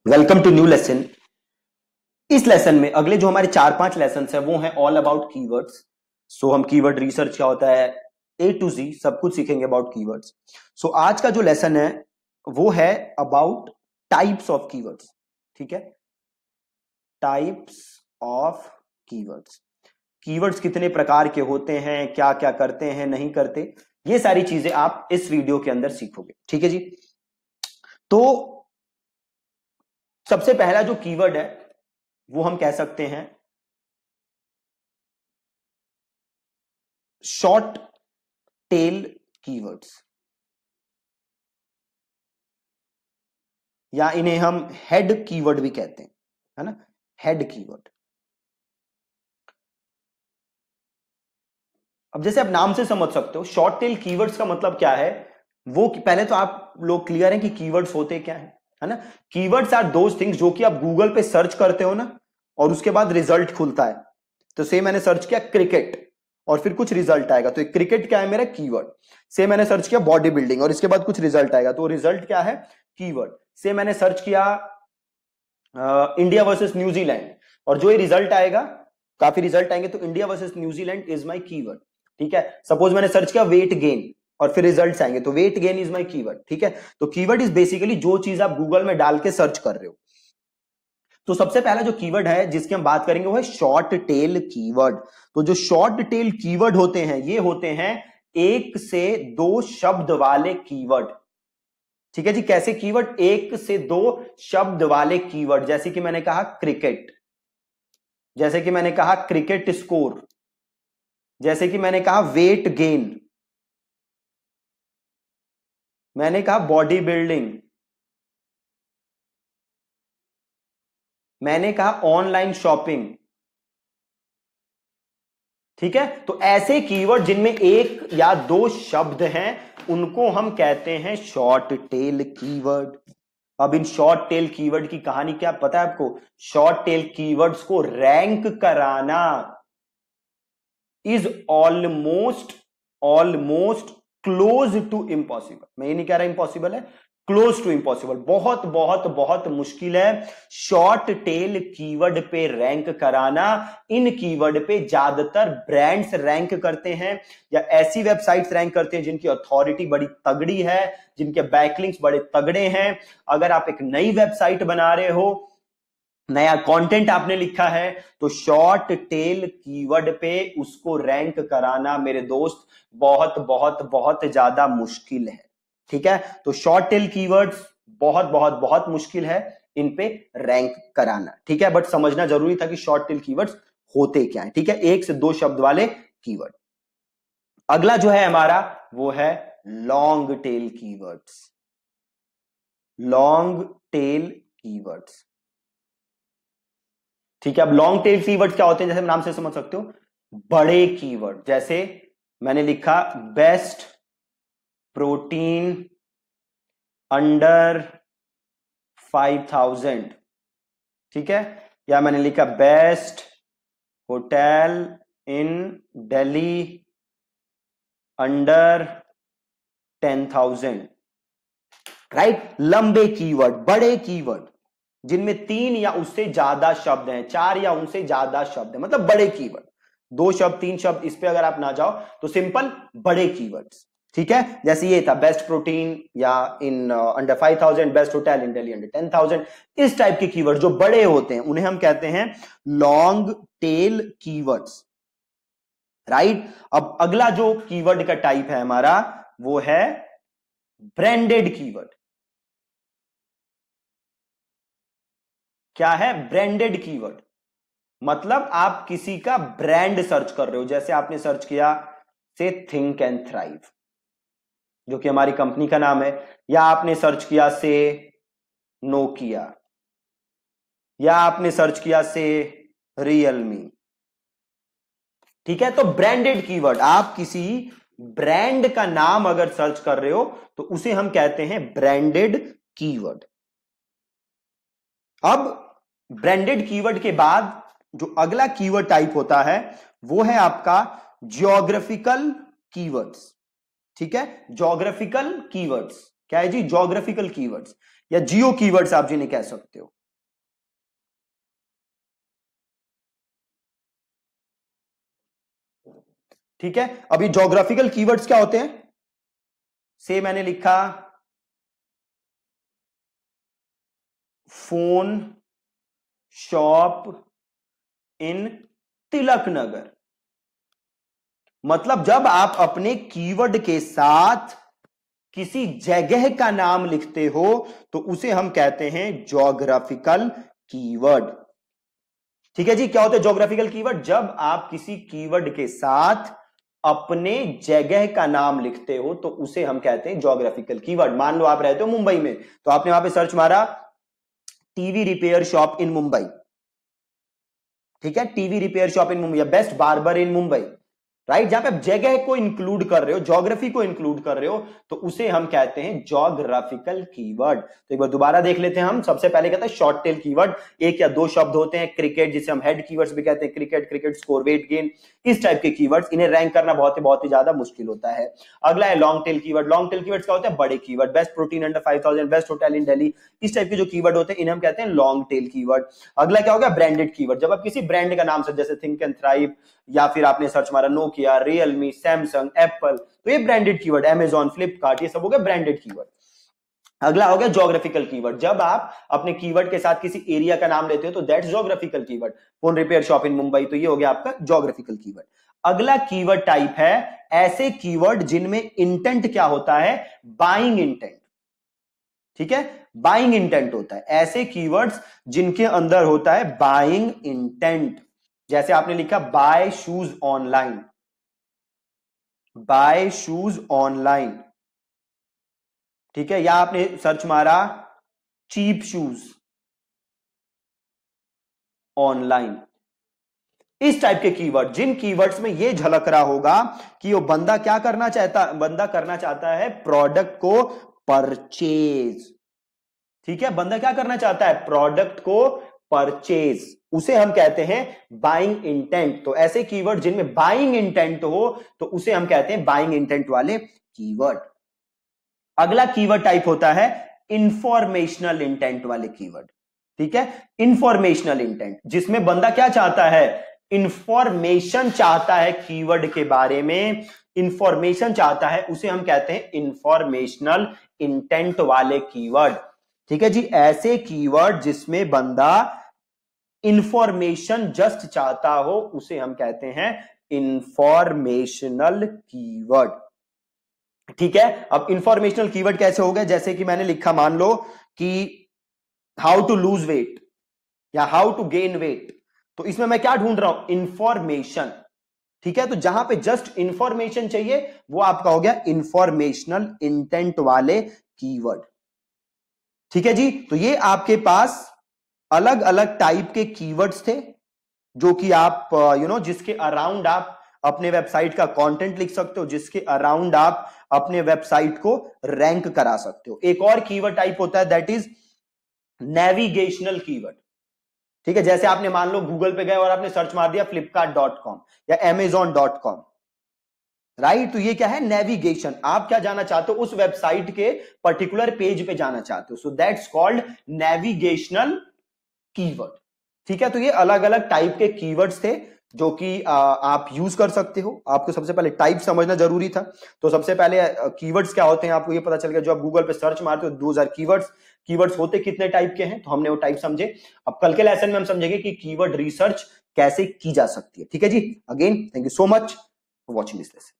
Welcome to new lesson. इस lesson में अगले जो हमारे 4-5 लेसन है वो है ऑल अबाउट कीवर्ड्स। सो हम कीवर्ड रिसर्च क्या होता है A to Z सब कुछ सीखेंगे अबाउट कीवर्ड्स। सो आज का जो लेसन है वो है अबाउट टाइप्स ऑफ कीवर्ड्स। ठीक है, टाइप्स ऑफ कीवर्ड्स। कीवर्ड्स कितने प्रकार के होते हैं, क्या क्या करते हैं, नहीं करते, ये सारी चीजें आप इस वीडियो के अंदर सीखोगे। ठीक है जी। तो सबसे पहला जो कीवर्ड है वो हम कह सकते हैं शॉर्ट टेल कीवर्ड्स, या इन्हें हम हेड कीवर्ड भी कहते हैं, है ना, हेड कीवर्ड। अब जैसे आप नाम से समझ सकते हो शॉर्ट टेल कीवर्ड्स का मतलब क्या है, वो पहले तो आप लोग क्लियर हैं कि कीवर्ड्स होते क्या है ना। कीवर्ड्स आर दोज थिंग्स जो कि आप गूगल पे सर्च करते हो ना और उसके बाद रिजल्ट खुलता है। तो से मैंने सर्च किया क्रिकेट और फिर कुछ रिजल्ट आएगा, तो क्रिकेट क्या है मेरा कीवर्ड। से मैंने सर्च किया बॉडी बिल्डिंग और इसके बाद कुछ रिजल्ट आएगा, तो रिजल्ट क्या है, कीवर्ड। से मैंने सर्च किया इंडिया वर्सेस न्यूजीलैंड और जो ये रिजल्ट आएगा, काफी रिजल्ट आएंगे, तो India versus New Zealand is my keyword. ठीक है, सपोज मैंने सर्च किया वेट गेन और फिर रिजल्ट्स आएंगे, तो weight gain is my keyword. ठीक है, तो कीवर्ड इज बेसिकली जो चीज आप गूगल में डाल के सर्च कर रहे हो। तो सबसे पहला जो कीवर्ड है जिसकी हम बात करेंगे वो है शॉर्ट टेल कीवर्ड। तो जो शॉर्ट टेल कीवर्ड होते हैं ये होते हैं 1 से 2 शब्द वाले कीवर्ड। ठीक है जी, कैसे कीवर्ड, 1 से 2 शब्द वाले कीवर्ड। जैसे कि मैंने कहा क्रिकेट, जैसे कि मैंने कहा क्रिकेट स्कोर, जैसे कि मैंने कहा वेट गेन, मैंने कहा बॉडी बिल्डिंग, मैंने कहा ऑनलाइन शॉपिंग। ठीक है, तो ऐसे कीवर्ड जिनमें 1 या 2 शब्द हैं उनको हम कहते हैं शॉर्ट टेल कीवर्ड। अब इन शॉर्ट टेल कीवर्ड की कहानी क्या पता है आपको, शॉर्ट टेल कीवर्ड्स को रैंक कराना is almost almost close to impossible. मैं ये नहीं कह रहा इम्पॉसिबल है, क्लोज टू इम्पॉसिबल, बहुत बहुत बहुत मुश्किल है शॉर्ट टेल कीवर्ड पे रैंक कराना। इन कीवर्ड पे ज्यादातर ब्रांड्स रैंक करते हैं या ऐसी वेबसाइट्स रैंक करते हैं जिनकी अथॉरिटी बड़ी तगड़ी है, जिनके बैकलिंक्स बड़े तगड़े हैं। अगर आप एक नई वेबसाइट बना रहे हो, नया कंटेंट आपने लिखा है, तो शॉर्ट टेल कीवर्ड पे उसको रैंक कराना मेरे दोस्त बहुत बहुत बहुत ज्यादा मुश्किल है। ठीक है, तो शॉर्ट टेल कीवर्ड्स बहुत बहुत बहुत मुश्किल है इन पे रैंक कराना। ठीक है, बट समझना जरूरी था कि शॉर्ट टेल कीवर्ड्स होते क्या है। ठीक है, 1 से 2 शब्द वाले कीवर्ड। अगला जो है हमारा वो है long tail keywords. Long tail keywords, ठीक है। अब लॉन्ग टेल कीवर्ड क्या होते हैं, जैसे नाम से समझ सकते हो बड़े कीवर्ड। जैसे मैंने लिखा बेस्ट प्रोटीन अंडर 5000, ठीक है, या मैंने लिखा best hotel in Delhi under 10,000, right. लंबे कीवर्ड, बड़े कीवर्ड जिनमें 3 या उससे ज्यादा शब्द हैं, 4 या उनसे ज्यादा शब्द हैं, मतलब बड़े कीवर्ड। 2 शब्द 3 शब्द इस पे अगर आप ना जाओ तो सिंपल बड़े कीवर्ड्स। ठीक है, जैसे ये था बेस्ट प्रोटीन या in under 5000, best hotel in Delhi under 10,000। इस टाइप के कीवर्ड जो बड़े होते हैं उन्हें हम कहते हैं लॉन्ग टेल कीवर्ड्स, राइट। अब अगला जो कीवर्ड का टाइप है हमारा वो है ब्रांडेड कीवर्ड। क्या है ब्रांडेड कीवर्ड, मतलब आप किसी का ब्रांड सर्च कर रहे हो। जैसे आपने सर्च किया से थिंक एंड थ्राइव, जो कि हमारी कंपनी का नाम है, या आपने सर्च किया से नोकिया, या आपने सर्च किया से रियलमी। ठीक है, तो ब्रांडेड कीवर्ड, आप किसी ब्रांड का नाम अगर सर्च कर रहे हो तो उसे हम कहते हैं ब्रांडेड कीवर्ड। अब ब्रांडेड कीवर्ड के बाद जो अगला कीवर्ड टाइप होता है वो है आपका ज्योग्राफिकल कीवर्ड्स। ठीक है, ज्योग्राफिकल कीवर्ड्स क्या है जी, ज्योग्राफिकल कीवर्ड्स। या जियो कीवर्ड्स आप जिन्हें कह सकते हो। ठीक है, अभी ज्योग्राफिकल कीवर्ड्स क्या होते हैं, से मैंने लिखा phone shop in Tilak Nagar, मतलब जब आप अपने कीवर्ड के साथ किसी जगह का नाम लिखते हो तो उसे हम कहते हैं ज्योग्राफिकल कीवर्ड। ठीक है जी, क्या होता है ज्योग्राफिकल कीवर्ड, जब आप किसी कीवर्ड के साथ अपने जगह का नाम लिखते हो तो उसे हम कहते हैं ज्योग्राफिकल कीवर्ड। मान लो आप रहते हो मुंबई में, तो आपने वहां पे सर्च मारा TV repair shop in Mumbai, ठीक है, TV repair shop in Mumbai या बेस्ट बार्बर इन मुंबई, राइट, जहां पे आप जगह को इंक्लूड कर रहे हो, ज्योग्राफी को इंक्लूड कर रहे हो, तो उसे हम कहते हैं ज्योग्राफिकल कीवर्ड। तो एक बार दोबारा देख लेते हैं हम। सबसे पहले कहते हैं शॉर्ट टेल कीवर्ड, एक या दो शब्द होते हैं, क्रिकेट जिसे हम हेड कीवर्ड्स भी कहते हैं, cricket, cricket score, weight gain, इस टाइप के कीवर्ड्स, इन्हें रैंक करना बहुत ही ज्यादा मुश्किल होता है। अगला है long tail keyword. Long tail keywords क्या होते हैं, बड़े keyword, best protein under 5000, best hotel in Delhi, इस टाइप के जो कीवर्ड होते हैं इन्हें हम कहते हैं लॉन्ग टेल कीवर्ड। अगला क्या होगा, ब्रांडेड कीवर्ड, जब आप किसी ब्रांड का नाम से, जैसे थिंक एंड थ्राइव, या फिर आपने सर्च मारा नोकिया, रियलमी, सैमसंग, एप्पल, तो ये ब्रांडेड कीवर्ड, अमेजॉन, फ्लिपकार्ट, ये सब हो गए ब्रांडेड कीवर्ड। अगला हो गया ज्योग्राफिकल कीवर्ड, जब आप अपने कीवर्ड के साथ किसी एरिया का नाम लेते हो तो that's geographical keyword, phone repair shop in Mumbai, तो ये हो गया आपका ज्योग्राफिकल कीवर्ड। अगला कीवर्ड टाइप है ऐसे कीवर्ड जिनमें इंटेंट क्या होता है, बाइंग इंटेंट। ठीक है, बाइंग इंटेंट होता है, ऐसे कीवर्ड्स जिनके अंदर होता है बाइंग इंटेंट। जैसे आपने लिखा bye shoes online, bye shoes online, ठीक है, या आपने सर्च मारा चीप शूज ऑनलाइन, इस टाइप के कीवर्ड, जिन कीवर्ड्स में यह झलक रहा होगा कि वो बंदा क्या करना चाहता, बंदा करना चाहता है प्रोडक्ट को परचेज। ठीक है, बंदा क्या करना चाहता है, प्रोडक्ट को परचेज, उसे हम कहते हैं बाइंग इंटेंट। तो ऐसे कीवर्ड जिनमें बाइंग इंटेंट हो तो उसे हम कहते हैं बाइंग इंटेंट वाले कीवर्ड। अगला कीवर्ड टाइप होता है इंफॉर्मेशनल इंटेंट वाले कीवर्ड। ठीक है, इंफॉर्मेशनल इंटेंट, जिसमें बंदा क्या चाहता है, इंफॉर्मेशन चाहता है कीवर्ड के बारे में, इंफॉर्मेशन चाहता है, उसे हम कहते हैं इंफॉर्मेशनल इंटेंट वाले कीवर्ड। ठीक है जी, ऐसे कीवर्ड जिसमें बंदा इंफॉर्मेशन जस्ट चाहता हो उसे हम कहते हैं इंफॉर्मेशनल कीवर्ड। ठीक है, अब इंफॉर्मेशनल कीवर्ड कैसे हो गए, जैसे कि मैंने लिखा, मान लो कि हाउ टू लूज वेट या हाउ टू गेन वेट, तो इसमें मैं क्या ढूंढ रहा हूं, इंफॉर्मेशन। ठीक है, तो जहां पे जस्ट इंफॉर्मेशन चाहिए वो आपका हो गया इंफॉर्मेशनल इंटेंट वाले कीवर्ड। ठीक है जी, तो ये आपके पास अलग अलग टाइप के कीवर्ड्स थे जो कि आप जिसके अराउंड आप अपने वेबसाइट का कंटेंट लिख सकते हो, जिसके अराउंड आप अपने वेबसाइट को रैंक करा सकते हो। एक और कीवर्ड टाइप होता है दैट इज नेविगेशनल कीवर्ड। ठीक है, जैसे आपने मान लो गूगल पे गए और आपने सर्च मार दिया flipkart.com या amazon.com, राइट, तो ये क्या है, नेविगेशन, आप क्या जाना चाहते हो, उस वेबसाइट के पर्टिकुलर पेज पे जाना चाहते हो, so that's called navigational keyword. ठीक है, तो ये अलग अलग टाइप के कीवर्ड्स थे जो कि आप यूज कर सकते हो। आपको सबसे पहले टाइप समझना जरूरी था, तो सबसे पहले कीवर्ड्स क्या होते हैं आपको ये पता चल गया। जो आप गूगल पे सर्च मारते हो 2000 कीवर्ड्स, कीवर्ड्स होते कितने टाइप के हैं, तो हमने वो टाइप समझे। अब कल के लेसन में हम समझेंगे कि कीवर्ड रिसर्च कैसे की जा सकती है। ठीक है जी, again thank you so much for watching this lesson.